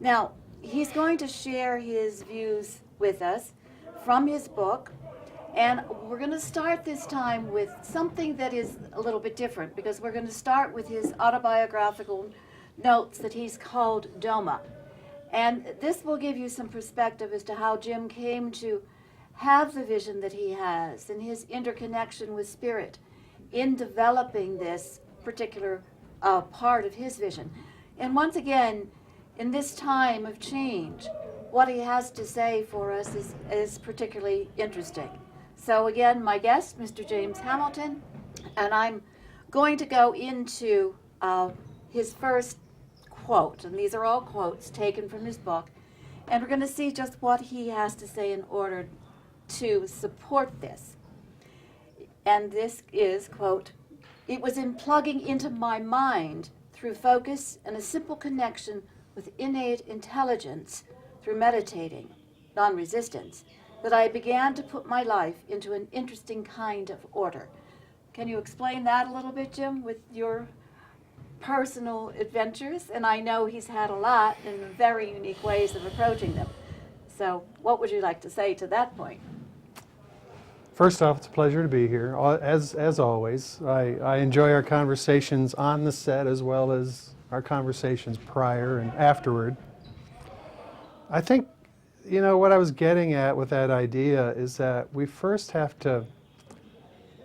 Now, he's going to share his views with us from his book, and we're going to start this time with something that is a little bit different because we're going to start with his autobiographical notes that he's called Doma. And this will give you some perspective as to how Jim came to have the vision that he has and his interconnection with spirit in developing this particular part of his vision. And once again, in this time of change, what he has to say for us is particularly interesting. So again, my guest, Mr. James Hamilton, and I'm going to go into his first quote, and these are all quotes taken from his book, and we're going to see just what he has to say in order to support this. And this is, quote, "It was in plugging into my mind through focus and a simple connection with innate intelligence through meditating, non-resistance, that I began to put my life into an interesting kind of order." Can you explain that a little bit, Jim, with your personal adventures? And I know he's had a lot and very unique ways of approaching them. So what would you like to say to that point? First off, it's a pleasure to be here. As always, I enjoy our conversations on the set as well as our conversations prior and afterward. I think, you know, what I was getting at with that idea is that we first have to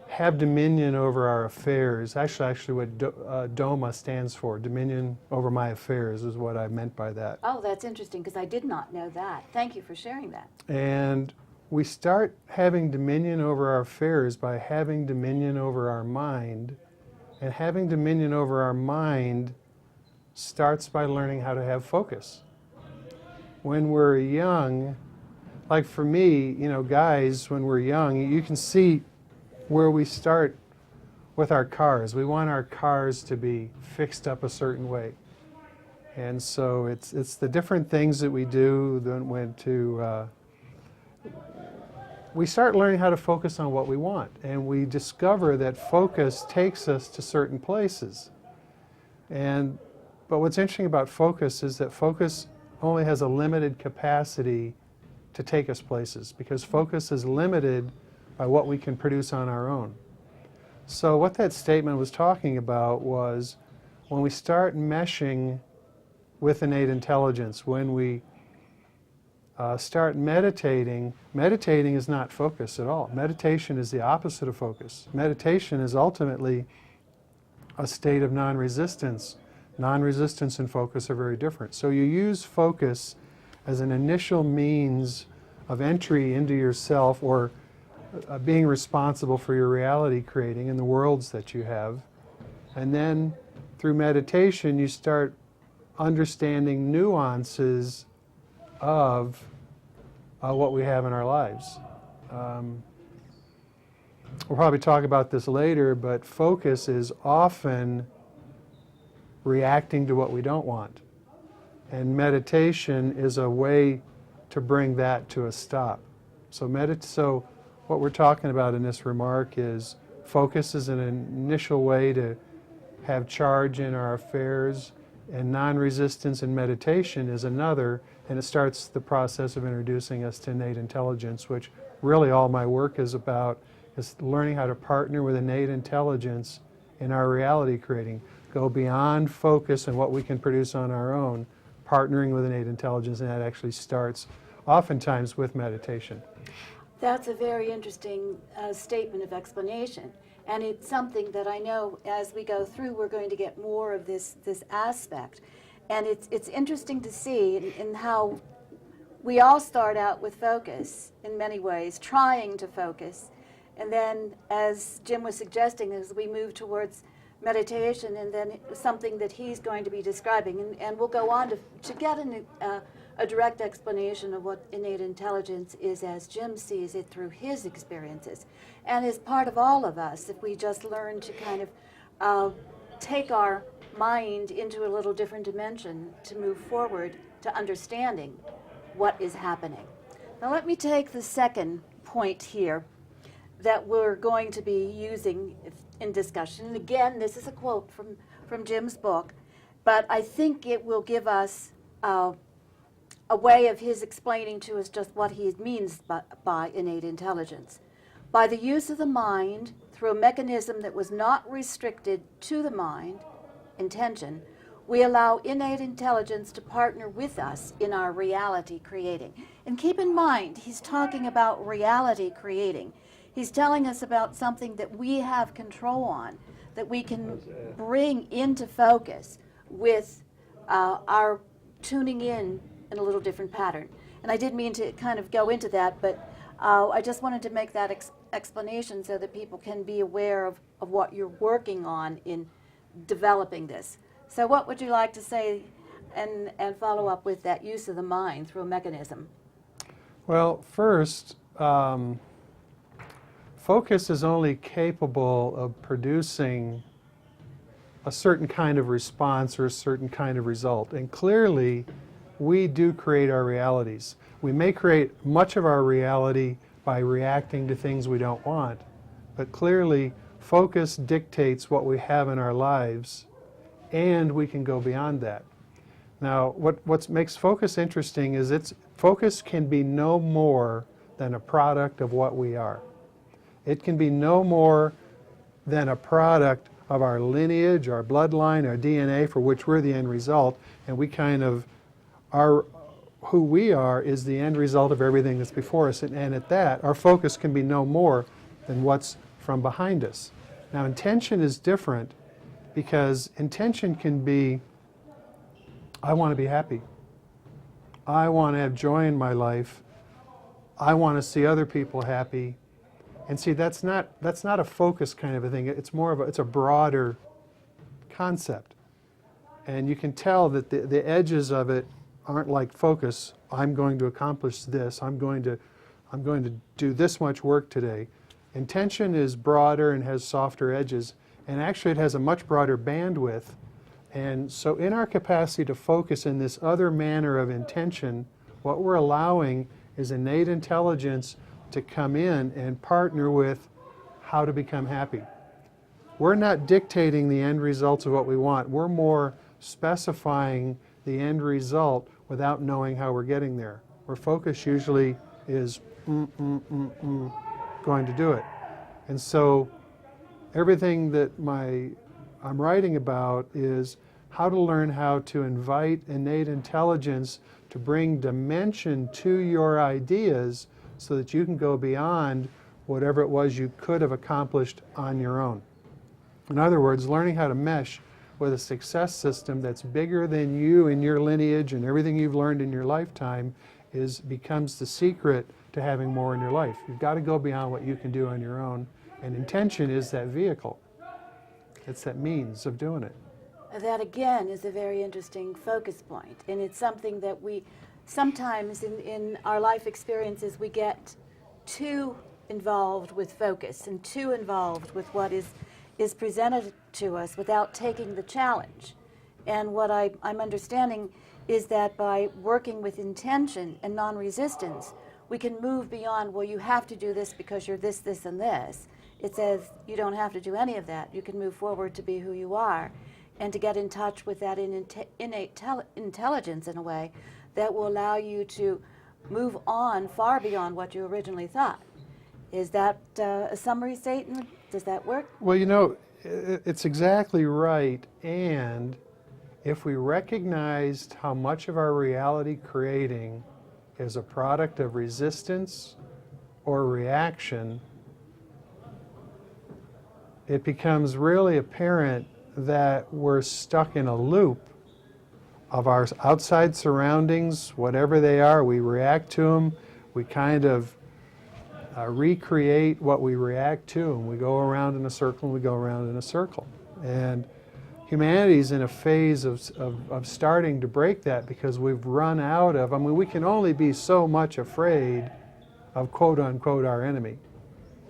have dominion over our affairs. Actually what DOMA stands for, Dominion Over My Affairs, is what I meant by that. Oh, that's interesting because I did not know that. Thank you for sharing that. And we start having dominion over our affairs by having dominion over our mind. And having dominion over our mind starts by learning how to have focus. When we're young, like for me, you know, guys, when we're young, you can see where we start with our cars. We want our cars to be fixed up a certain way. And so it's the different things that we do we start learning how to focus on what we want, and we discover that focus takes us to certain places. But what's interesting about focus is that focus only has a limited capacity to take us places, because focus is limited by what we can produce on our own. So what that statement was talking about was when we start meshing with innate intelligence, when we start meditating, meditating is not focus at all. Meditation is the opposite of focus. Meditation is ultimately a state of non-resistance. Non-resistance and focus are very different. So you use focus as an initial means of entry into yourself, or being responsible for your reality creating in the worlds that you have. And then through meditation you start understanding nuances of what we have in our lives. We'll probably talk about this later, but focus is often reacting to what we don't want. And meditation is a way to bring that to a stop. So what we're talking about in this remark is focus is an initial way to have charge in our affairs, and non-resistance in meditation is another, and it starts the process of introducing us to innate intelligence, which really all my work is about, is learning how to partner with innate intelligence in our reality creating. Go beyond focus and what we can produce on our own, partnering with innate intelligence, and that actually starts oftentimes with meditation. That's a very interesting statement of explanation. And it's something that I know as we go through, we're going to get more of this aspect. And it's interesting to see in how we all start out with focus in many ways, trying to focus. And then, as Jim was suggesting, as we move towards meditation, and then something that he's going to be describing, and we'll go on to get a direct explanation of what innate intelligence is as Jim sees it through his experiences, and is part of all of us if we just learn to kind of take our mind into a little different dimension to move forward to understanding what is happening. Now let me take the second point here that we're going to be using in discussion. And again, this is a quote from Jim's book, but I think it will give us a way of his explaining to us just what he means by innate intelligence. By the use of the mind through a mechanism that was not restricted to the mind, intention, we allow innate intelligence to partner with us in our reality creating. And keep in mind, he's talking about reality creating. He's telling us about something that we have control on, that we can bring into focus with our tuning in a little different pattern. And I did mean to kind of go into that, but I just wanted to make that explanation so that people can be aware of what you're working on in developing this. So what would you like to say and follow up with that use of the mind through a mechanism? Well, first, focus is only capable of producing a certain kind of response or a certain kind of result. And clearly, we do create our realities. We may create much of our reality by reacting to things we don't want, but clearly, focus dictates what we have in our lives, and we can go beyond that. Now, what makes focus interesting is focus can be no more than a product of what we are. It can be no more than a product of our lineage, our bloodline, our DNA, for which we're the end result, and we kind of are, who we are is the end result of everything that's before us, and at that, our focus can be no more than what's from behind us. Now, intention is different, because intention can be, I want to be happy. I want to have joy in my life. I want to see other people happy. And see, that's not a focus kind of a thing. It's more of it's a broader concept. And you can tell that the edges of it aren't like focus. I'm going to accomplish this. I'm going to do this much work today. Intention is broader and has softer edges. And actually, it has a much broader bandwidth. And so in our capacity to focus in this other manner of intention, what we're allowing is innate intelligence to come in and partner with how to become happy. We're not dictating the end results of what we want. We're more specifying the end result without knowing how we're getting there. Where focus usually is going to do it. And so everything that I'm writing about is how to learn how to invite innate intelligence to bring dimension to your ideas so that you can go beyond whatever it was you could have accomplished on your own. In other words, learning how to mesh with a success system that's bigger than you and your lineage and everything you've learned in your lifetime becomes the secret to having more in your life. You've got to go beyond what you can do on your own. And intention is that vehicle. It's that means of doing it. That again is a very interesting focus point, and it's something that we sometimes in our life experiences we get too involved with focus and too involved with what is presented to us without taking the challenge. And what I'm understanding is that by working with intention and non-resistance, we can move beyond, well, you have to do this because you're this, this, and this. It says you don't have to do any of that. You can move forward to be who you are and to get in touch with that innate intelligence in a way that will allow you to move on far beyond what you originally thought. Is that a summary statement? Does that work? Well, you know, it's exactly right. And if we recognized how much of our reality creating is a product of resistance or reaction, it becomes really apparent that we're stuck in a loop of our outside surroundings, whatever they are. We react to them. We kind of recreate what we react to, and we go around in a circle, and we go around in a circle. And humanity's in a phase of starting to break that because we've run out of, I mean, we can only be so much afraid of quote unquote our enemy.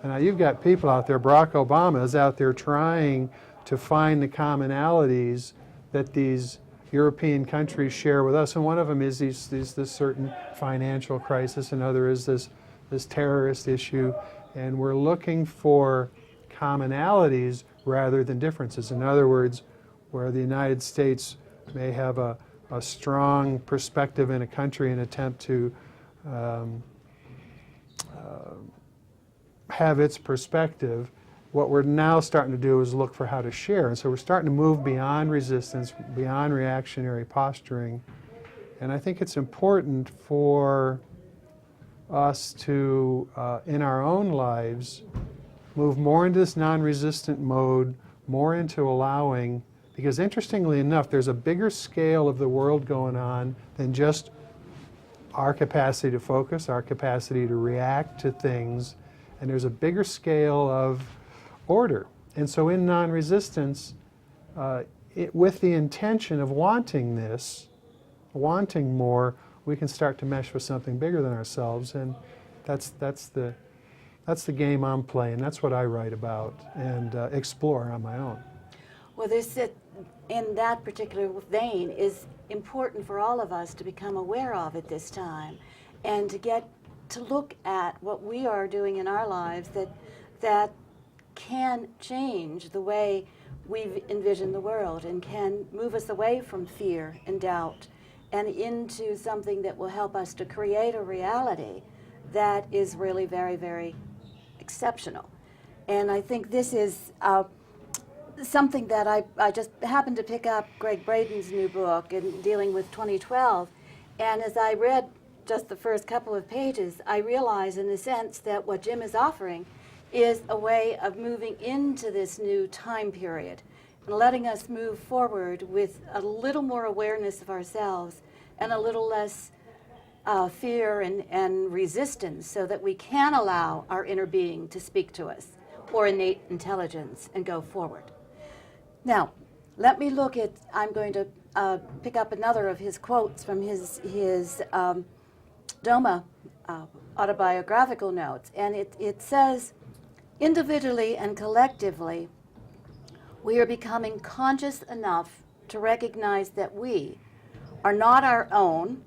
And now you've got people out there, Barack Obama is out there trying to find the commonalities that these European countries share with us. And one of them is this certain financial crisis, another is this terrorist issue. And we're looking for commonalities rather than differences. In other words, where the United States may have a a strong perspective in a country and attempt to have its perspective. What we're now starting to do is look for how to share. And so we're starting to move beyond resistance, beyond reactionary posturing. And I think it's important for us to, in our own lives, move more into this non-resistant mode, more into allowing, because interestingly enough, there's a bigger scale of the world going on than just our capacity to focus, our capacity to react to things, and there's a bigger scale of order. And so in non-resistance, with the intention of wanting this, wanting more, we can start to mesh with something bigger than ourselves, and that's the game I'm playing. That's what I write about and explore on my own. Well, in that particular vein is important for all of us to become aware of at this time, and to get to look at what we are doing in our lives that can change the way we envision the world and can move us away from fear and doubt and into something that will help us to create a reality that is really very, very exceptional. And I think this is something that I just happened to pick up Greg Braden's new book in dealing with 2012. And as I read just the first couple of pages, I realized in a sense that what Jim is offering is a way of moving into this new time period and letting us move forward with a little more awareness of ourselves and a little less fear and resistance, so that we can allow our inner being to speak to us, or innate intelligence, and go forward. Now, let me look at, I'm going to pick up another of his quotes from his Doma autobiographical notes, and it says, individually and collectively, we are becoming conscious enough to recognize that we are not our own,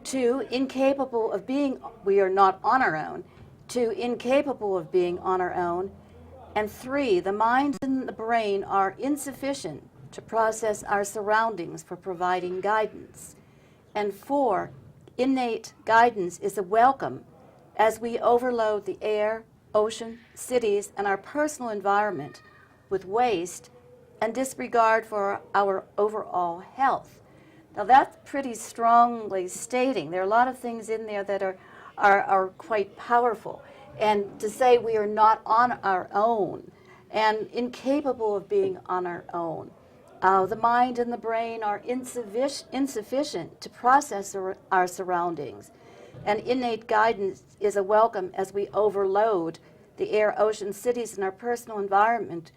2, incapable of being, we are not on our own, 2, incapable of being on our own, and 3, the mind and the brain are insufficient to process our surroundings for providing guidance, and 4, innate guidance is a welcome as we overload the air, ocean, cities, and our personal environment with waste and disregard for our overall health. Now that's pretty strongly stating. There are a lot of things in there that are quite powerful. And to say we are not on our own and incapable of being on our own. The mind and the brain are insufficient to process our surroundings. And innate guidance is a welcome as we overload the air, ocean, cities, and our personal environment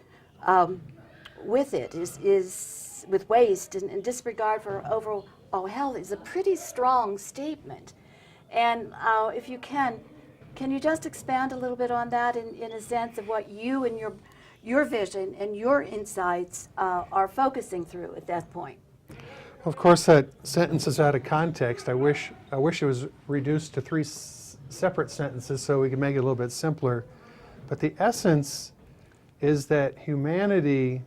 with it, is with waste and disregard for our overall health is a pretty strong statement. And if you can you just expand a little bit on that in a sense of what you and your vision and your insights are focusing through at that point? Of course, that sentence is out of context. I wish it was reduced to 3 separate sentences so we could make it a little bit simpler. But the essence is that humanity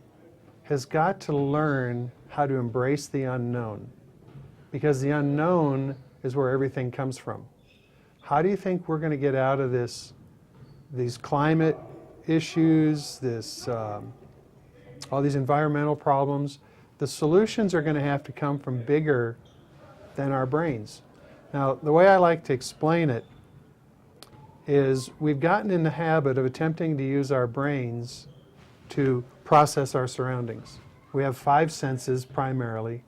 has got to learn how to embrace the unknown, because the unknown is where everything comes from. How do you think we're going to get out of these climate issues, all these environmental problems? The solutions are going to have to come from bigger than our brains. Now, the way I like to explain it is we've gotten in the habit of attempting to use our brains to process our surroundings. We have 5 senses primarily.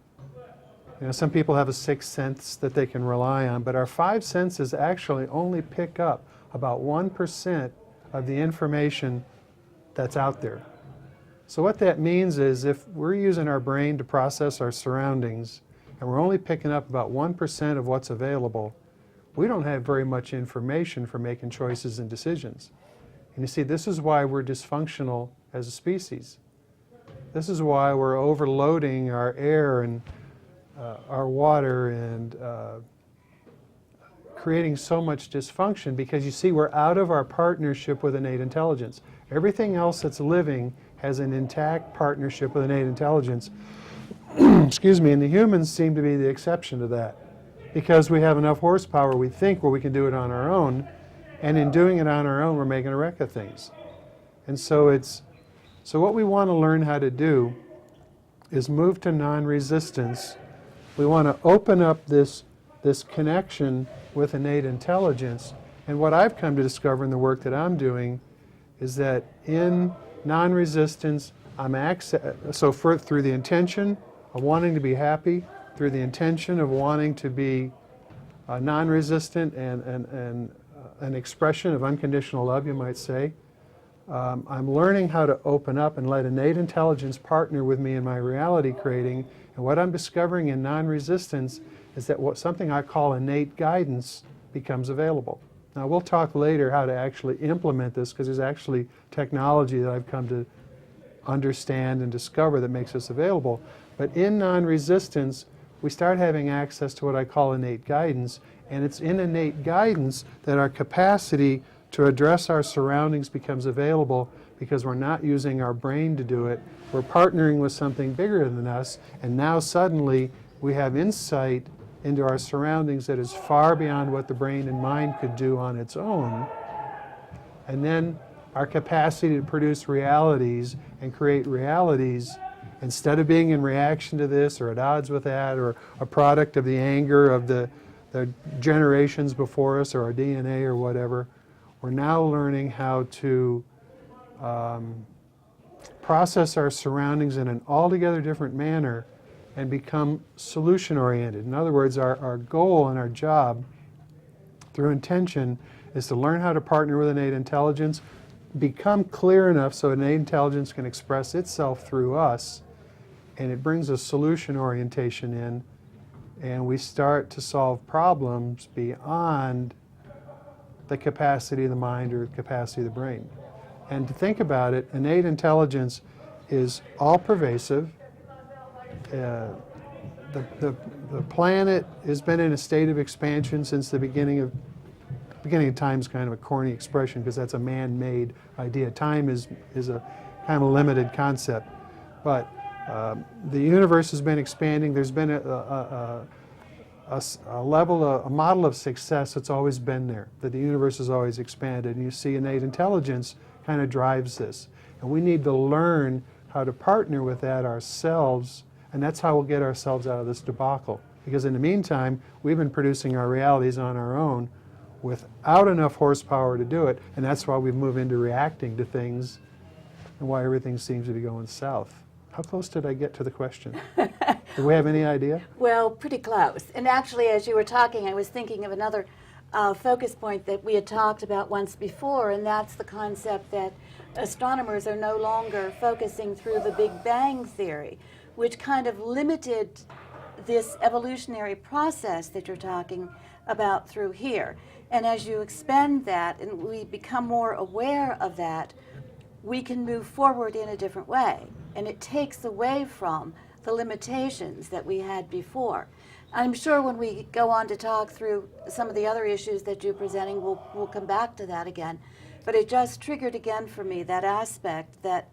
Some people have a 6th sense that they can rely on, but our 5 senses actually only pick up about 1% of the information that's out there. So what that means is if we're using our brain to process our surroundings and we're only picking up about 1% of what's available, we don't have very much information for making choices and decisions. And you see, this is why we're dysfunctional as a species. This is why we're overloading our air and our water and creating so much dysfunction, because you see, we're out of our partnership with innate intelligence. Everything else that's living has an intact partnership with innate intelligence. excuse me, and the humans seem to be the exception to that. Because we have enough horsepower, we think, where we can do it on our own, and in doing it on our own, we're making a wreck of things. And so what we want to learn how to do is move to non-resistance. We want to open up this connection with innate intelligence. And what I've come to discover in the work that I'm doing is that in non-resistance, through the intention of wanting to be happy, through the intention of wanting to be non-resistant and an expression of unconditional love, you might say, I'm learning how to open up and let innate intelligence partner with me in my reality creating. And what I'm discovering in non-resistance is that something I call innate guidance becomes available. Now we'll talk later how to actually implement this, because there's actually technology that I've come to understand and discover that makes this available. But in non-resistance, we start having access to what I call innate guidance, and it's in innate guidance that our capacity to address our surroundings becomes available, because we're not using our brain to do it. We're partnering with something bigger than us, and now suddenly we have insight into our surroundings that is far beyond what the brain and mind could do on its own. And then our capacity to produce realities and create realities, instead of being in reaction to this or at odds with that, or a product of the anger of the generations before us or our DNA or whatever, we're now learning how to process our surroundings in an altogether different manner and become solution-oriented. In other words, our goal and our job through intention is to learn how to partner with innate intelligence, become clear enough so innate intelligence can express itself through us, and it brings a solution orientation in, and we start to solve problems beyond the capacity of the mind or the capacity of the brain. And to think about it, innate intelligence is all-pervasive. The planet has been in a state of expansion since the beginning of time is kind of a corny expression, because that's a man-made idea. Time is a kind of a limited concept. But the universe has been expanding. There's been a model of success that's always been there, that the universe has always expanded. And you see innate intelligence kind of drives this. And we need to learn how to partner with that ourselves, and that's how we'll get ourselves out of this debacle. Because in the meantime, we've been producing our realities on our own without enough horsepower to do it, and that's why we move into reacting to things and why everything seems to be going south. How close did I get to the question? Do we have any idea? Well, pretty close. And actually, as you were talking, I was thinking of another focus point that we had talked about once before, and that's the concept that astronomers are no longer focusing through the Big Bang theory, which kind of limited this evolutionary process that you're talking about through here. And as you expand that and we become more aware of that, we can move forward in a different way. And it takes away from the limitations that we had before. I'm sure when we go on to talk through some of the other issues that you're presenting, we'll come back to that again. But it just triggered again for me that aspect that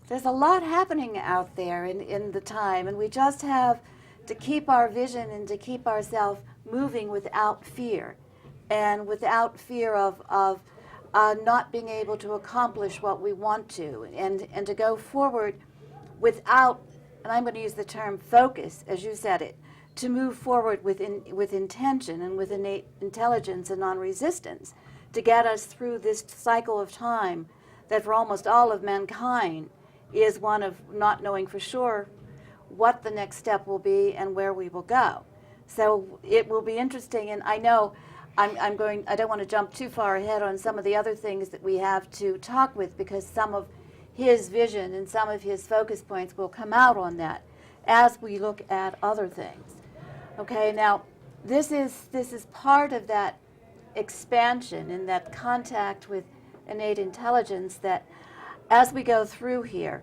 there's a lot happening out there in the time, and we just have to keep our vision and to keep ourselves moving without fear, and without fear of not being able to accomplish what we want to, and to go forward without, and I'm going to use the term focus, as you said it, to move forward with intention and with innate intelligence and non-resistance to get us through this cycle of time that for almost all of mankind is one of not knowing for sure what the next step will be and where we will go. So it will be interesting, and I know I don't want to jump too far ahead on some of the other things that we have to talk with, because some of his vision and some of his focus points will come out on that as we look at other things. Okay, now this is part of that expansion and that contact with innate intelligence that as we go through here,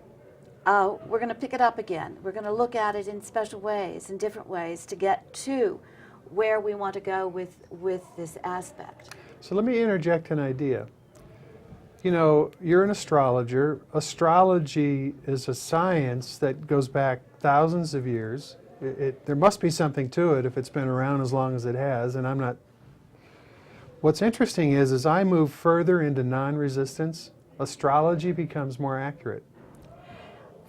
we're going to pick it up again. We're going to look at it in special ways, in different ways, to get to where we want to go with this aspect. So let me interject an idea. You know, you're an astrologer. Astrology is a science that goes back thousands of years. There must be something to it if it's been around as long as it has, and I'm not. What's interesting is, as I move further into non-resistance, astrology becomes more accurate.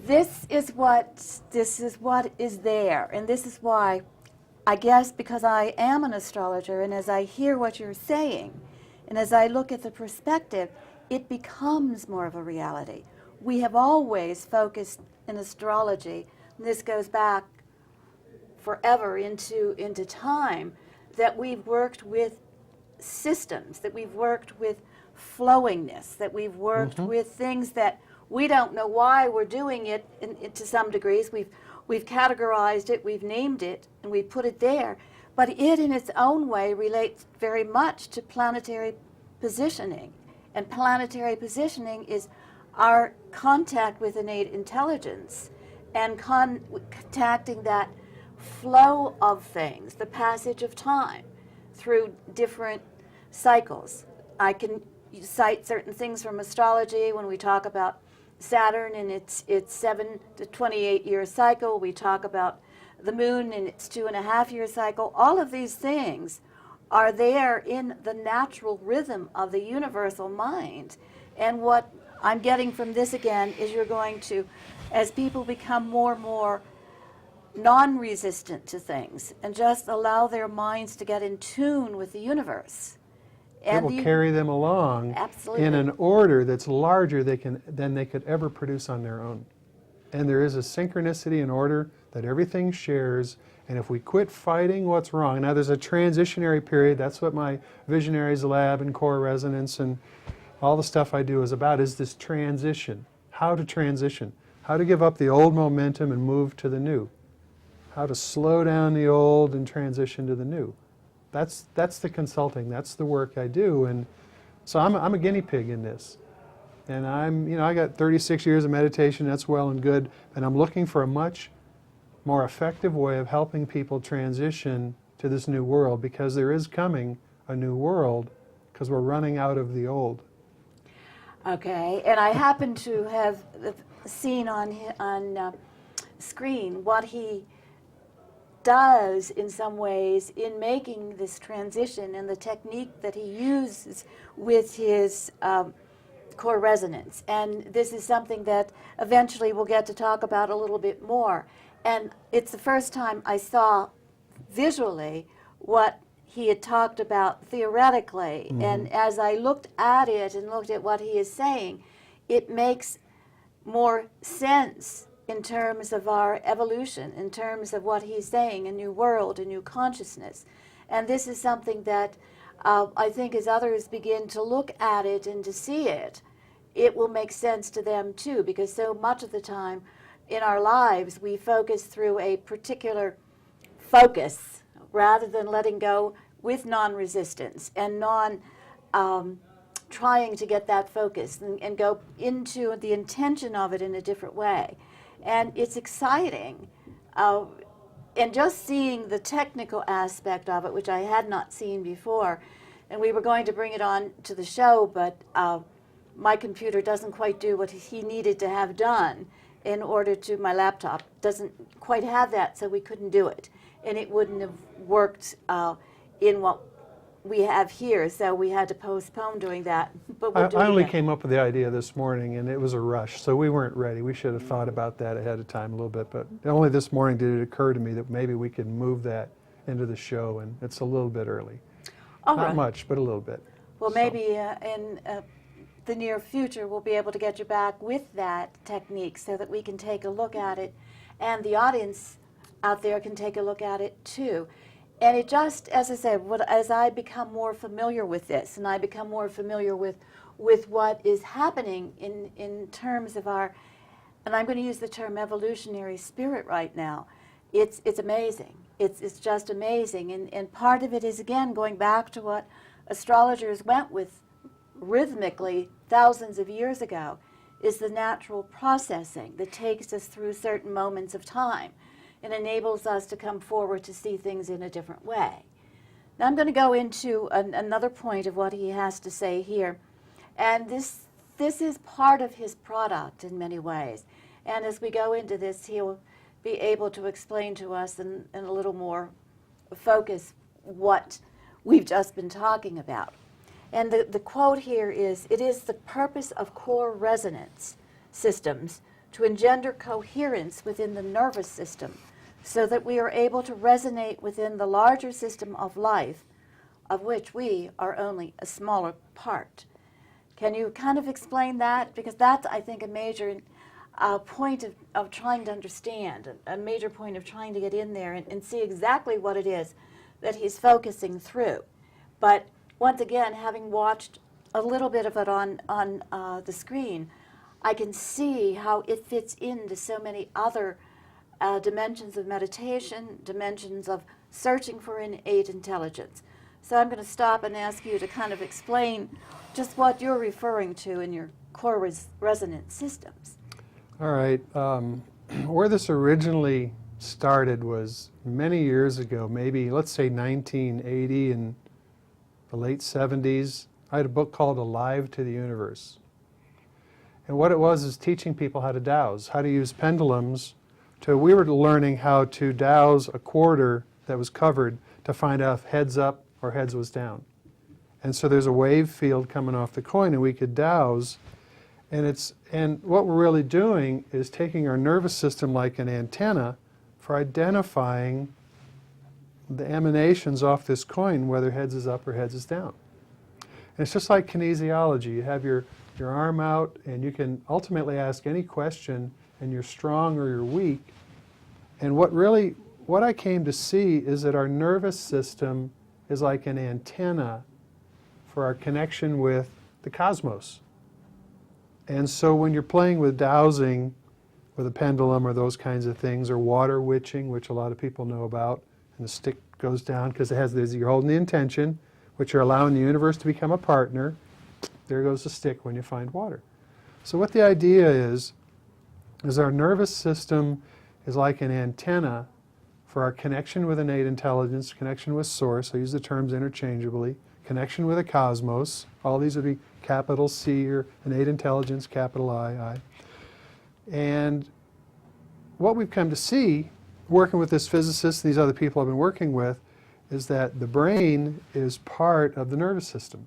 This is what is there, and this is why, I guess, because I am an astrologer, and as I hear what you're saying, and as I look at the perspective, it becomes more of a reality. We have always focused in astrology, and this goes back forever into time, that we've worked with systems, that we've worked with flowingness, that we've worked with things that we don't know why we're doing it to some degrees. We've categorized it, we've named it, and we put it there. But it in its own way relates very much to planetary positioning. And planetary positioning is our contact with innate intelligence and contacting that flow of things, the passage of time through different cycles. I can cite certain things from astrology when we talk about Saturn and its 7 to 28 year cycle. We talk about the moon and its 2.5 year cycle. All of these things are there in the natural rhythm of the universal mind. And what I'm getting from this again is you're going to, as people become more and more non-resistant to things and just allow their minds to get in tune with the universe. It will carry them along in an order that's larger than they could ever produce on their own. And there is a synchronicity and order that everything shares, and if we quit fighting what's wrong, now there's a transitionary period, that's what my Visionaries Lab and Core Resonance and all the stuff I do is about, is this transition. How to transition. How to give up the old momentum and move to the new. How to slow down the old and transition to the new. That's the consulting, that's the work I do, and so I'm a guinea pig in this. And I got 36 years of meditation, that's well and good, and I'm looking for a much more effective way of helping people transition to this new world, because there is coming a new world, because we're running out of the old. Okay, and I happen to have seen on screen what he does in some ways in making this transition and the technique that he uses with his core resonance. And this is something that eventually we'll get to talk about a little bit more. And it's the first time I saw visually what he had talked about theoretically. And as I looked at it and looked at what he is saying, it makes more sense in terms of our evolution, in terms of what he's saying, a new world, a new consciousness. And this is something that I think as others begin to look at it and to see it, it will make sense to them too, because so much of the time in our lives we focus through a particular focus rather than letting go with non-resistance and trying to get that focus and go into the intention of it in a different way. And it's exciting. And just seeing the technical aspect of it, which I had not seen before, and we were going to bring it on to the show, but my computer doesn't quite do what he needed to have done in order to, my laptop doesn't quite have that, so we couldn't do it. And it wouldn't have worked in what we have here, so we had to postpone doing that. But we'll do I only again. came up with the idea this morning, and it was a rush, so we weren't ready. We should have thought about that ahead of time a little bit, but only this morning did it occur to me that maybe we could move that into the show, and it's a little bit early. All Not right. much, but a little bit. Well, So, maybe in the near future we'll be able to get you back with that technique so that we can take a look at it, and the audience out there can take a look at it too. And it just, as I said, as I become more familiar with this, and I become more familiar with what is happening in terms of our, and I'm going to use the term evolutionary spirit right now, it's amazing. It's just amazing. And part of it is, again, going back to what astrologers went with rhythmically thousands of years ago, is the natural processing that takes us through certain moments of time and enables us to come forward to see things in a different way. Now I'm going to go into another point of what he has to say here. And this is part of his product in many ways. And as we go into this, he'll be able to explain to us in a little more focus what we've just been talking about. And the quote here is, "It is the purpose of core resonance systems to engender coherence within the nervous system so that we are able to resonate within the larger system of life, of which we are only a smaller part." Can you kind of explain that? Because that's, I think, a major point of trying to understand, a major point of trying to get in there and see exactly what it is that he's focusing through. But once again, having watched a little bit of it on the screen, I can see how it fits into so many other dimensions of meditation, dimensions of searching for innate intelligence. So I'm going to stop and ask you to kind of explain just what you're referring to in your core resonance systems. All right. Where this originally started was many years ago, maybe let's say 1980 and the late 70s. I had a book called Alive to the Universe. And what it was is teaching people how to dowse, how to use pendulums. We were learning how to dowse a quarter that was covered to find out if heads up or heads was down. And so there's a wave field coming off the coin, and we could dowse. And what we're really doing is taking our nervous system like an antenna for identifying the emanations off this coin, whether heads is up or heads is down. And it's just like kinesiology. You have your arm out, and you can ultimately ask any question, and you're strong or you're weak. And what I came to see is that our nervous system is like an antenna for our connection with the cosmos. And so when you're playing with dowsing with a pendulum or those kinds of things, or water witching, which a lot of people know about, and the stick goes down because you're holding the intention, which you're allowing the universe to become a partner. There goes the stick when you find water. So what the idea is our nervous system is like an antenna for our connection with innate intelligence, connection with source. I use the terms interchangeably. Connection with the cosmos. All these would be capital C, or innate intelligence, capital I. And what we've come to see, working with this physicist and these other people I've been working with, is that the brain is part of the nervous system.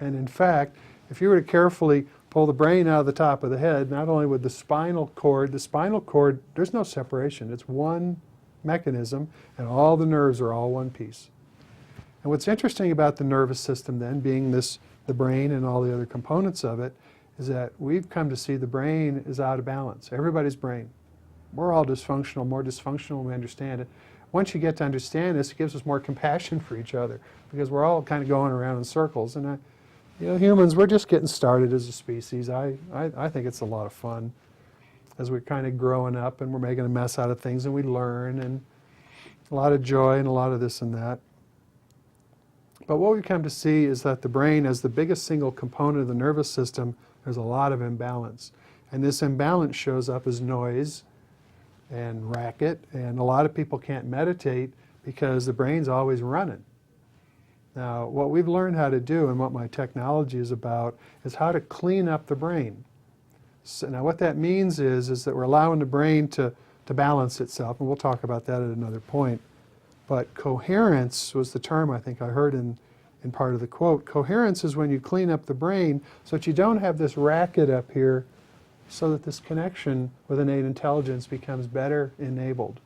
And in fact, if you were to carefully pull the brain out of the top of the head, not only with the spinal cord, there's no separation. It's one mechanism, and all the nerves are all one piece. And what's interesting about the nervous system then, being the brain and all the other components of it, is that we've come to see the brain is out of balance. Everybody's brain. We're all dysfunctional, more dysfunctional when we understand it. Once you get to understand this, it gives us more compassion for each other, because we're all kind of going around in circles. And humans, we're just getting started as a species. I think it's a lot of fun as we're kind of growing up and we're making a mess out of things, and we learn, and a lot of joy and a lot of this and that. But what we've come to see is that the brain, as the biggest single component of the nervous system, there's a lot of imbalance. And this imbalance shows up as noise and racket, and a lot of people can't meditate because the brain's always running. Now, what we've learned how to do, and what my technology is about, is how to clean up the brain. So now what that means is that we're allowing the brain to balance itself, and we'll talk about that at another point. But coherence was the term I think I heard in part of the quote. Coherence is when you clean up the brain so that you don't have this racket up here, so that this connection with innate intelligence becomes better enabled.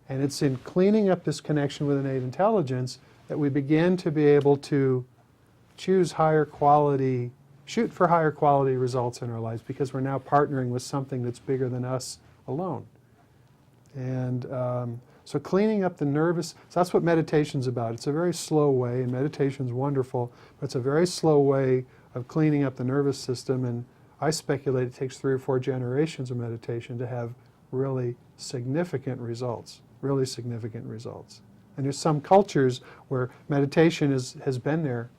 And it's in cleaning up this connection with innate intelligence that we begin to be able to choose higher quality, shoot for higher quality results in our lives, because we're now partnering with something that's bigger than us alone. And so cleaning up the nervous, so that's what meditation's about. It's a very slow way, and meditation's wonderful, but it's a very slow way of cleaning up the nervous system, and I speculate it takes 3 or 4 generations of meditation to have really significant results, really significant results. And there's some cultures where meditation has been there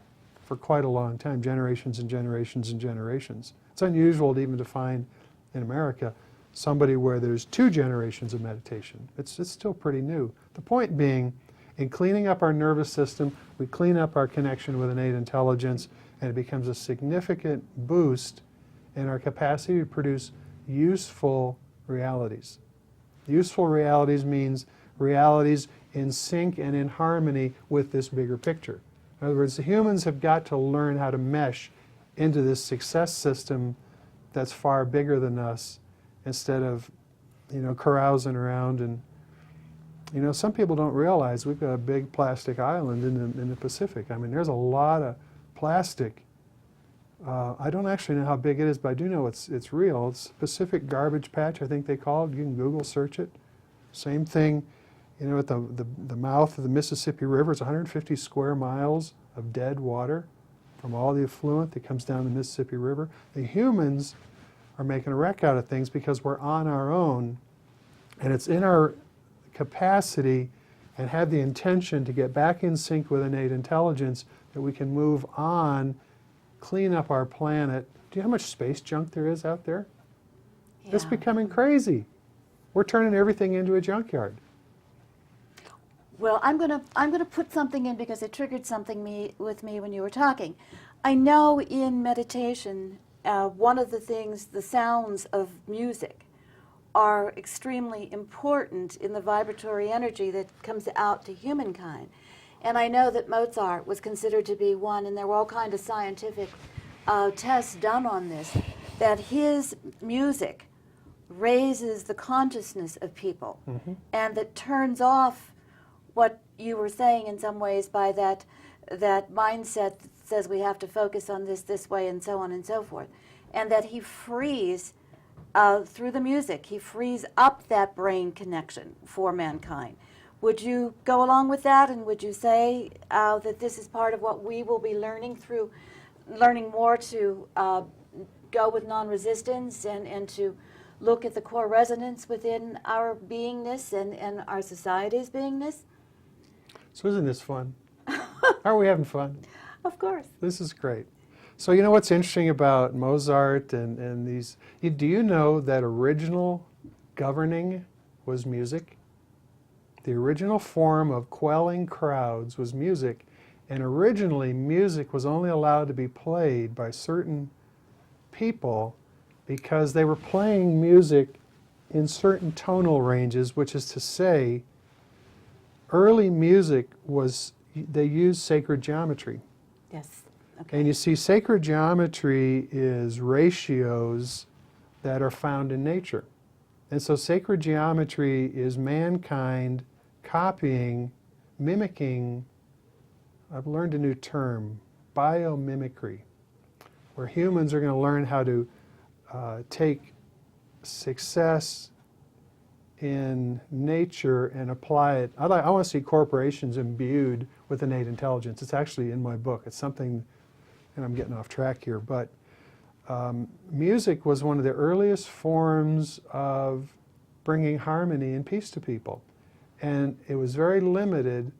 for quite a long time, generations and generations and generations. It's unusual to even to find in America somebody where there's 2 generations of meditation. It's still pretty new. The point being, in cleaning up our nervous system, we clean up our connection with innate intelligence, and it becomes a significant boost in our capacity to produce useful realities. Useful realities means realities in sync and in harmony with this bigger picture. In other words, the humans have got to learn how to mesh into this success system that's far bigger than us, instead of, carousing around. And, some people don't realize we've got a big plastic island in the Pacific. I mean, there's a lot of plastic. I don't actually know how big it is, but I do know it's real. It's Pacific Garbage Patch, I think they call it. You can Google search it. Same thing, at the mouth of the Mississippi River. It's 150 square miles of dead water from all the effluent that comes down the Mississippi River. The humans are making a wreck out of things because we're on our own, and it's in our capacity and have the intention to get back in sync with innate intelligence that we can move on, clean up our planet. Do you know how much space junk there is out there? Yeah. It's becoming crazy. We're turning everything into a junkyard. Well, I'm gonna put something in because it triggered something with me when you were talking. I know in meditation, one of the things, the sounds of music, are extremely important in the vibratory energy that comes out to humankind. And I know that Mozart was considered to be one, and there were all kinds of scientific tests done on this, that his music raises the consciousness of people, and that turns off what you were saying in some ways by that mindset that says we have to focus on this way and so on and so forth. And that he frees, through the music, he frees up that brain connection for mankind. Would you go along with that, and would you say that this is part of what we will be learning more to go with non-resistance and to look at the core resonance within our beingness and our society's beingness? So isn't this fun? Aren't we having fun? Of course. This is great. So you know what's interesting about Mozart and these, do you know that original governing was music? The original form of quelling crowds was music, and originally music was only allowed to be played by certain people because they were playing music in certain tonal ranges, which is to say, early music they used sacred geometry. Yes. Okay. And you see, sacred geometry is ratios that are found in nature. And so sacred geometry is mankind copying, mimicking, I've learned a new term, biomimicry, where humans are going to learn how to take success in nature and apply it. I want to see corporations imbued with innate intelligence. It's actually in my book. It's something, and I'm getting off track here, but music was one of the earliest forms of bringing harmony and peace to people. And it was very limited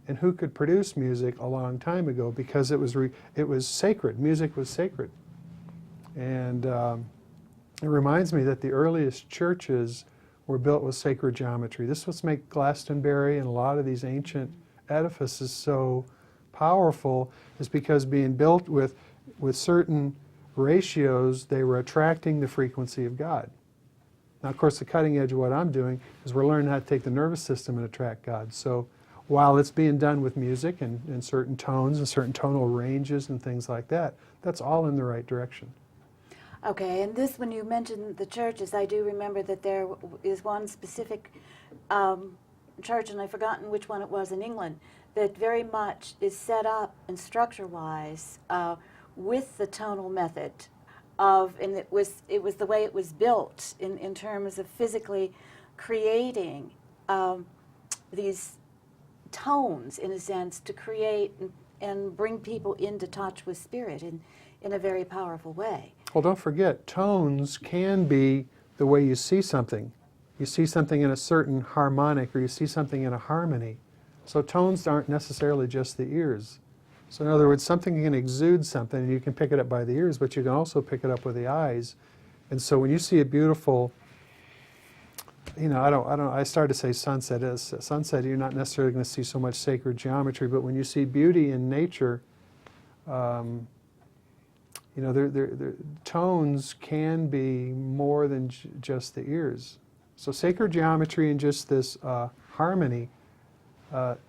in who could produce music a long time ago because it was sacred. Music was sacred. And it reminds me that the earliest churches were built with sacred geometry. This is what makes Glastonbury and a lot of these ancient edifices so powerful, is because being built with certain ratios, they were attracting the frequency of God. Now, of course, the cutting edge of what I'm doing is we're learning how to take the nervous system and attract God. So while it's being done with music and certain tones and certain tonal ranges and things like that, that's all in the right direction. Okay, and this, when you mentioned the churches, I do remember that there is one specific church, and I've forgotten which one it was in England, that very much is set up and structure-wise with the tonal method and it was the way it was built in terms of physically creating these tones, in a sense, to create and bring people into touch with spirit in a very powerful way. Well, don't forget, tones can be the way you see something. You see something in a certain harmonic, or you see something in a harmony. So tones aren't necessarily just the ears. So in other words, something can exude something, and you can pick it up by the ears, but you can also pick it up with the eyes. And so when you see a beautiful, I started to say sunset. As sunset, you're not necessarily going to see so much sacred geometry, but when you see beauty in nature, tones can be more than just the ears. So sacred geometry and just this harmony, it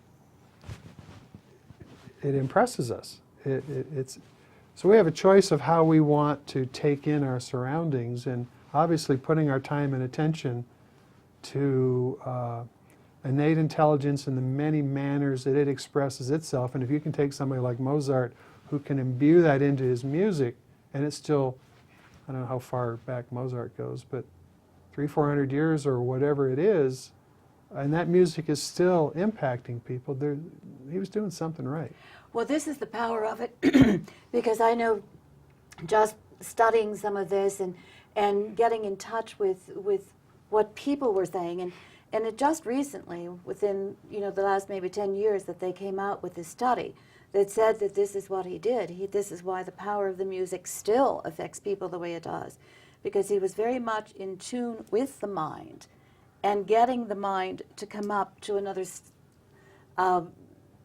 impresses us. So we have a choice of how we want to take in our surroundings, and obviously putting our time and attention to innate intelligence and the many manners that it expresses itself. And if you can take somebody like Mozart who can imbue that into his music, and it's still, I don't know how far back Mozart goes, but 300-400 years or whatever it is, and that music is still impacting people, he was doing something right. Well, this is the power of it, because I know just studying some of this and getting in touch with what people were saying, and it just recently, within the last maybe 10 years, that they came out with this study that said that this is what he did. This is why the power of the music still affects people the way it does, because he was very much in tune with the mind and getting the mind to come up to another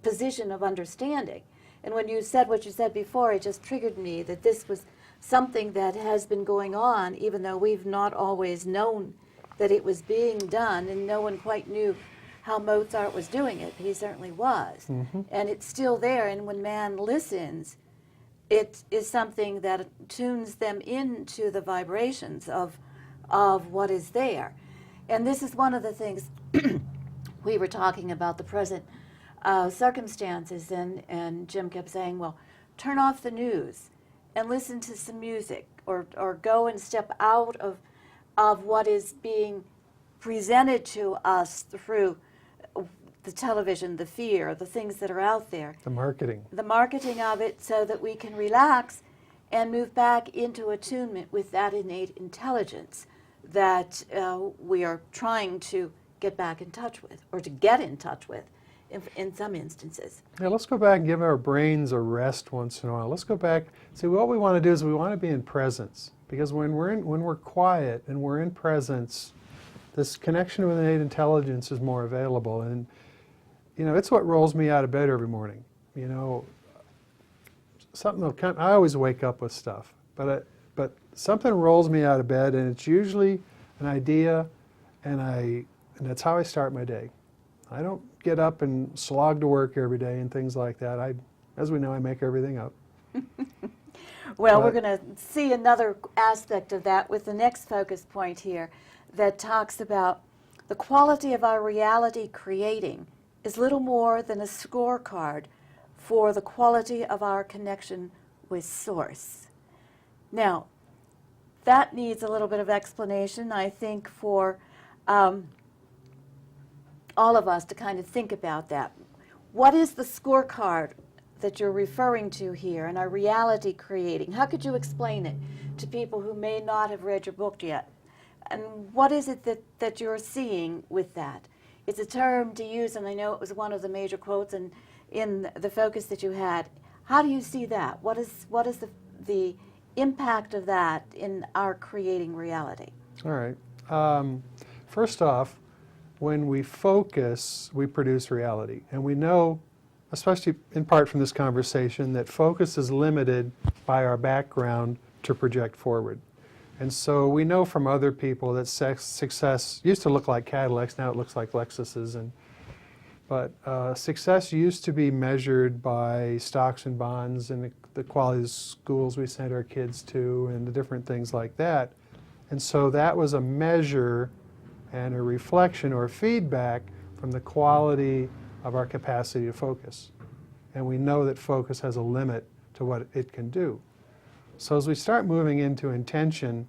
position of understanding. And when you said what you said before, it just triggered me that this was something that has been going on, even though we've not always known that it was being done, and no one quite knew how Mozart was doing it. He certainly was. Mm-hmm. And it's still there, and when man listens, it is something that tunes them into the vibrations of what is there. And this is one of the things we were talking about, the present circumstances, and Jim kept saying, well, turn off the news and listen to some music, or go and step out of what is being presented to us through the television, the fear, the things that are out there. The marketing of it, so that we can relax and move back into attunement with that innate intelligence that we are trying to get back in touch with, or to get in touch with in some instances. Yeah, let's go back and give our brains a rest once in a while. Let's go back. See, what we want to do is we want to be in presence, because when we're quiet and we're in presence, this connection with innate intelligence is more available. And it's what rolls me out of bed every morning. Something will come. I always wake up with stuff, but something rolls me out of bed, and it's usually an idea, and that's how I start my day. I don't get up and slog to work every day and things like that. As we know, I make everything up. Well, we're going to see another aspect of that with the next focus point here, that talks about the quality of our reality creating is little more than a scorecard for the quality of our connection with Source. Now, that needs a little bit of explanation, I think, for all of us to kind of think about that. What is the scorecard that you're referring to here, and our reality creating? How could you explain it to people who may not have read your book yet? And what is it that you're seeing with that? It's a term to use, and I know it was one of the major quotes in the focus that you had. How do you see that? What is the impact of that in our creating reality? All right. First off, when we focus, we produce reality. And we know, especially in part from this conversation, that focus is limited by our background to project forward. And so we know from other people that success used to look like Cadillacs, now it looks like Lexuses. But success used to be measured by stocks and bonds and the quality of the schools we sent our kids to and the different things like that. And so that was a measure and a reflection or feedback from the quality of our capacity to focus. And we know that focus has a limit to what it can do. So as we start moving into intention,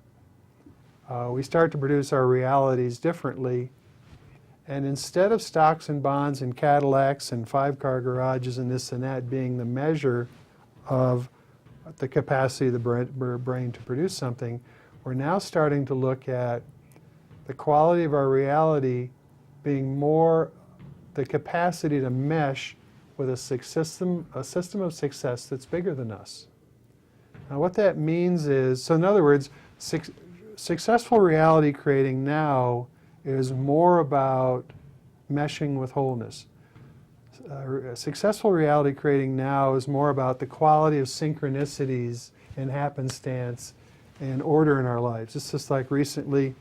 we start to produce our realities differently. And instead of stocks and bonds and Cadillacs and 5-car garages and this and that being the measure of the capacity of the brain to produce something, we're now starting to look at the quality of our reality being more the capacity to mesh with a system of success that's bigger than us. Now what that means is, so in other words, successful reality creating now is more about meshing with wholeness. Successful reality creating now is more about the quality of synchronicities and happenstance and order in our lives. It's just like recently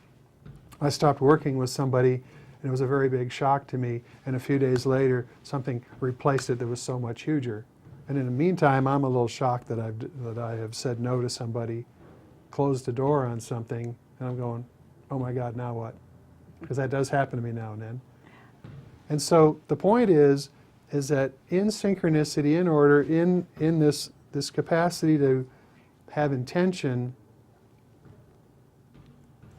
I stopped working with somebody, and it was a very big shock to me, and a few days later, something replaced it that was so much huger. And in the meantime, I'm a little shocked that I have said no to somebody, closed the door on something, and I'm going, oh my God, now what? Because that does happen to me now and then. And so the point is that in synchronicity, in order, in this capacity to have intention,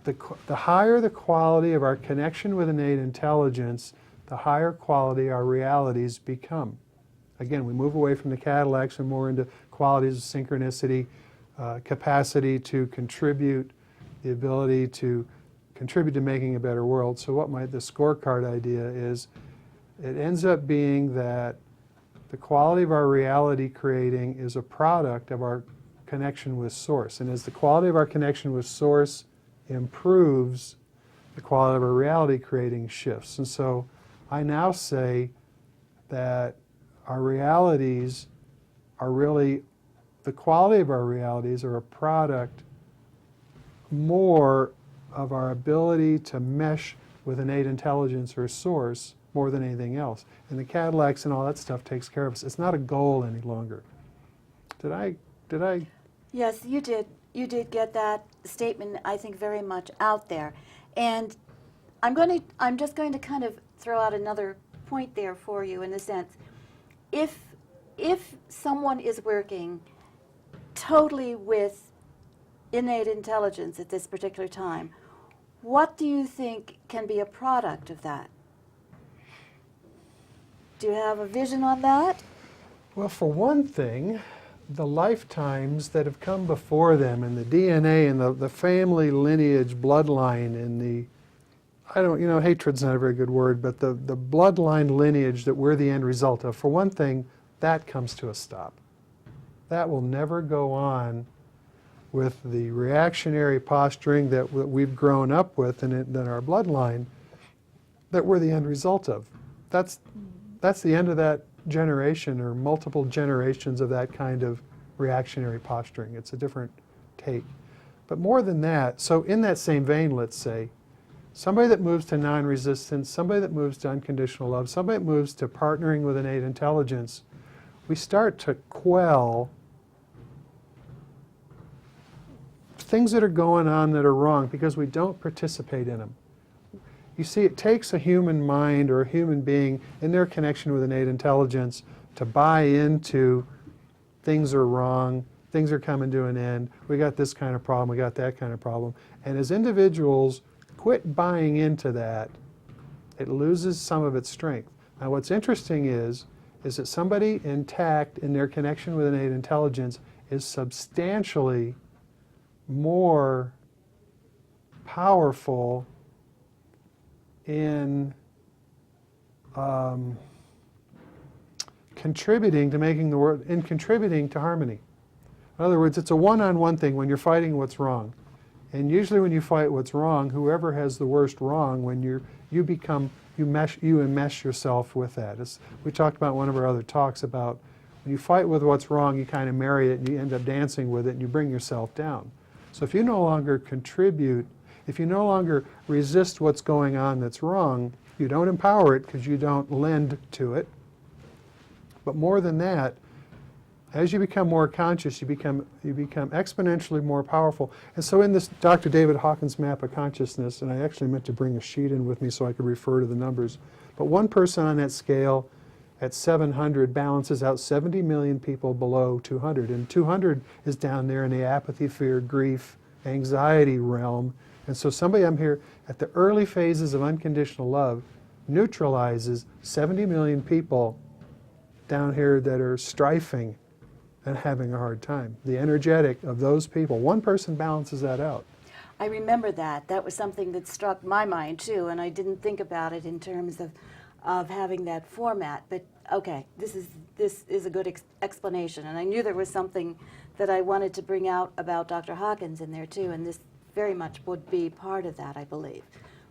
the higher the quality of our connection with innate intelligence, the higher quality our realities become. Again, we move away from the Cadillacs and more into qualities of synchronicity, capacity to contribute, the ability to contribute to making a better world. So what the scorecard idea is, it ends up being that the quality of our reality creating is a product of our connection with Source. And as the quality of our connection with Source improves, the quality of our reality creating shifts. And so I now say that our realities are really, the quality of our realities are a product more of our ability to mesh with innate intelligence or Source more than anything else. And the Cadillacs and all that stuff takes care of us. It's not a goal any longer. Did I? Yes, you did. You did get that statement, I think, very much out there. And I'm just going to kind of throw out another point there for you in a sense. If someone is working totally with innate intelligence at this particular time, what do you think can be a product of that? Do you have a vision on that? Well, for one thing, the lifetimes that have come before them and the DNA and the family lineage bloodline and hatred's not a very good word, but the bloodline lineage that we're the end result of, for one thing, that comes to a stop. That will never go on with the reactionary posturing that we've grown up with in our bloodline that we're the end result of. That's the end of that generation or multiple generations of that kind of reactionary posturing. It's a different take. But more than that, so in that same vein, let's say, somebody that moves to non-resistance, somebody that moves to unconditional love, somebody that moves to partnering with innate intelligence, we start to quell things that are going on that are wrong because we don't participate in them. You see, it takes a human mind or a human being in their connection with innate intelligence to buy into things are wrong, things are coming to an end, we got this kind of problem, we got that kind of problem. And as individuals quit buying into that, it loses some of its strength. Now what's interesting is that somebody intact in their connection with innate intelligence is substantially more powerful in contributing to making the world, in contributing to harmony. In other words, it's a one-on-one thing when you're fighting what's wrong. And usually when you fight what's wrong, whoever has the worst wrong, when you enmesh yourself with that. We talked about one of our other talks about when you fight with what's wrong, you kind of marry it and you end up dancing with it and you bring yourself down. So if you no longer contribute, if you no longer resist what's going on that's wrong, you don't empower it because you don't lend to it. But more than that, as you become more conscious, you become exponentially more powerful. And so in this Dr. David Hawkins map of consciousness, and I actually meant to bring a sheet in with me so I could refer to the numbers, but one person on that scale at 700 balances out 70 million people below 200. And 200 is down there in the apathy, fear, grief, anxiety realm. And so somebody I'm here at the early phases of unconditional love neutralizes 70 million people down here that are strifing and having a hard time. The energetic of those people, one person balances that out. I remember that. That was something that struck my mind too, and I didn't think about it in terms of having that format. But okay, this is a good explanation, and I knew there was something that I wanted to bring out about Dr. Hawkins in there too, and this very much would be part of that, I believe.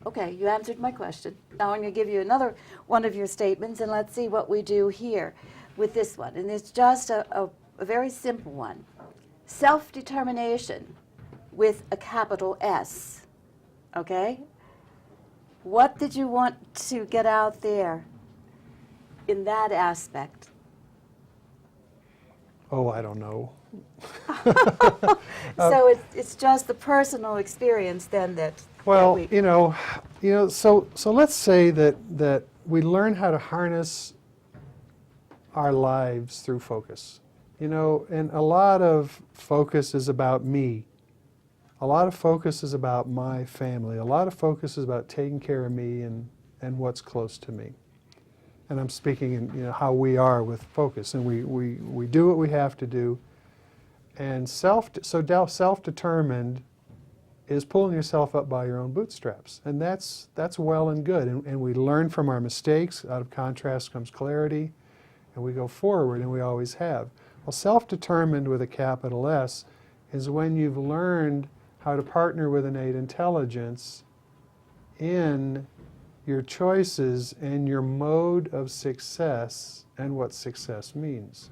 Okay, you answered my question. Now I'm going to give you another one of your statements, and let's see what we do here with this one. And it's just a very simple one. Self-determination with a capital S, okay? What did you want to get out there in that aspect? Oh, I don't know. So it's just the personal experience then that Well, we, so let's say that we learn how to harness our lives through focus. And a lot of focus is about me. A lot of focus is about my family. A lot of focus is about taking care of me and what's close to me. And I'm speaking in how we are with focus. And we do what we have to do. And self-determined is pulling yourself up by your own bootstraps. And that's well and good. And we learn from our mistakes. Out of contrast comes clarity. And we go forward, and we always have. Well, self-determined with a capital S is when you've learned how to partner with innate intelligence in your choices and your mode of success and what success means.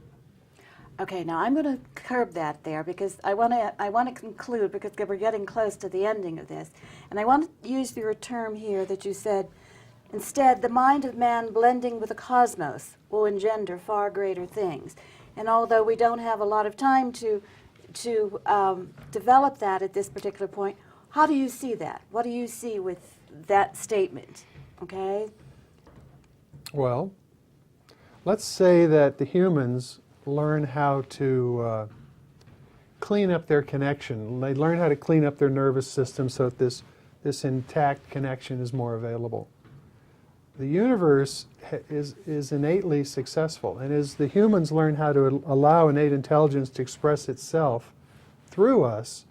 okay, now I'm going to curb that there because I want to conclude because we're getting close to the ending of this. And I want to use your term here that you said, instead, the mind of man blending with the cosmos will engender far greater things. And although we don't have a lot of time to develop that at this particular point, how do you see that? What do you see with that statement? Okay? Well, let's say that the humans learn how to clean up their connection. They learn how to clean up their nervous system so that this intact connection is more available. The universe is innately successful, and as the humans learn how to allow innate intelligence to express itself through us,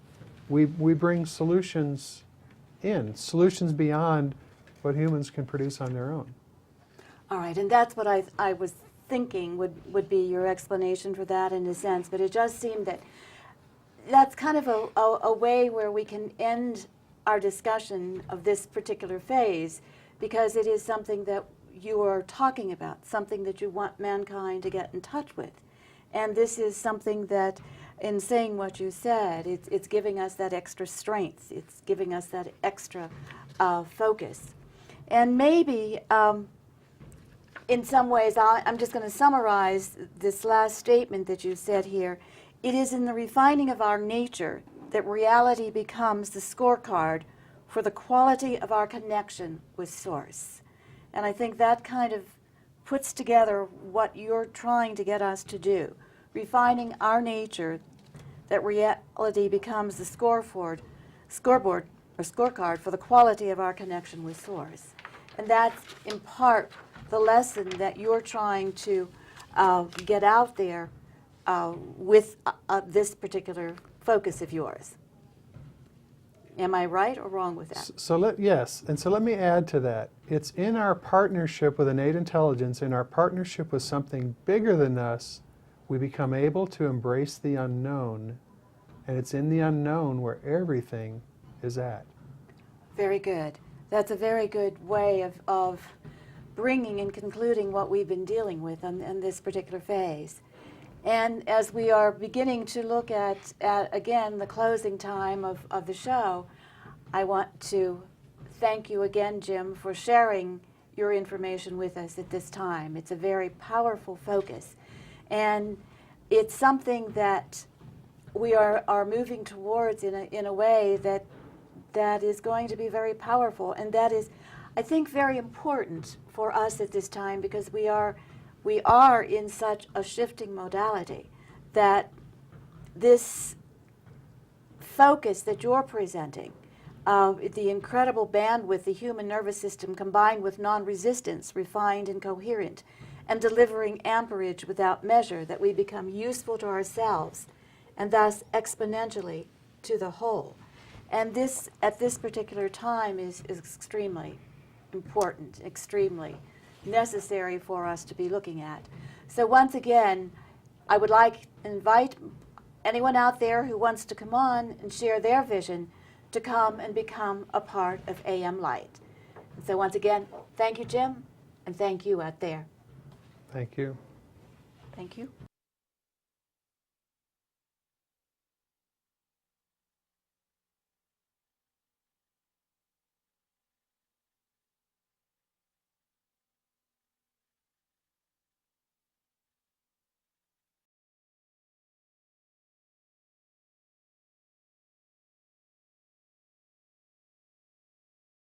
we bring solutions beyond what humans can produce on their own. All right, and that's what I was thinking would be your explanation for that in a sense, but it just seemed that that's kind of a way where we can end our discussion of this particular phase, because it is something that you are talking about, something that you want mankind to get in touch with. And this is something that, in saying what you said, it's giving us that extra strength. It's giving us that extra focus. And maybe, in some ways, I'm just going to summarize this last statement that you said here. It is in the refining of our nature that reality becomes the scorecard for the quality of our connection with Source. And I think that kind of puts together what you're trying to get us to do. Refining our nature, that reality becomes the scoreboard or scorecard for the quality of our connection with Source. And that's in part the lesson that you're trying to get out there with this particular focus of yours. Am I right or wrong with that? Yes, and so let me add to that. It's in our partnership with innate intelligence, in our partnership with something bigger than us, we become able to embrace the unknown, and it's in the unknown where everything is at. Very good. That's a very good way of bringing and concluding what we've been dealing with in this particular phase. And as we are beginning to look at again, the closing time of the show, I want to thank you again, Jim, for sharing your information with us at this time. It's a very powerful focus. And it's something that we are moving towards in a way that is going to be very powerful. And that is, I think, very important for us at this time, because we are in such a shifting modality that this focus that you're presenting, the incredible bandwidth, the human nervous system combined with non-resistance, refined and coherent, and delivering amperage without measure, that we become useful to ourselves and thus exponentially to the whole. And this, at this particular time, is extremely important, extremely necessary for us to be looking at. So once again, I would like to invite anyone out there who wants to come on and share their vision to come and become a part of AM Light. And so once again, thank you, Jim, and thank you out there. Thank you. Thank you.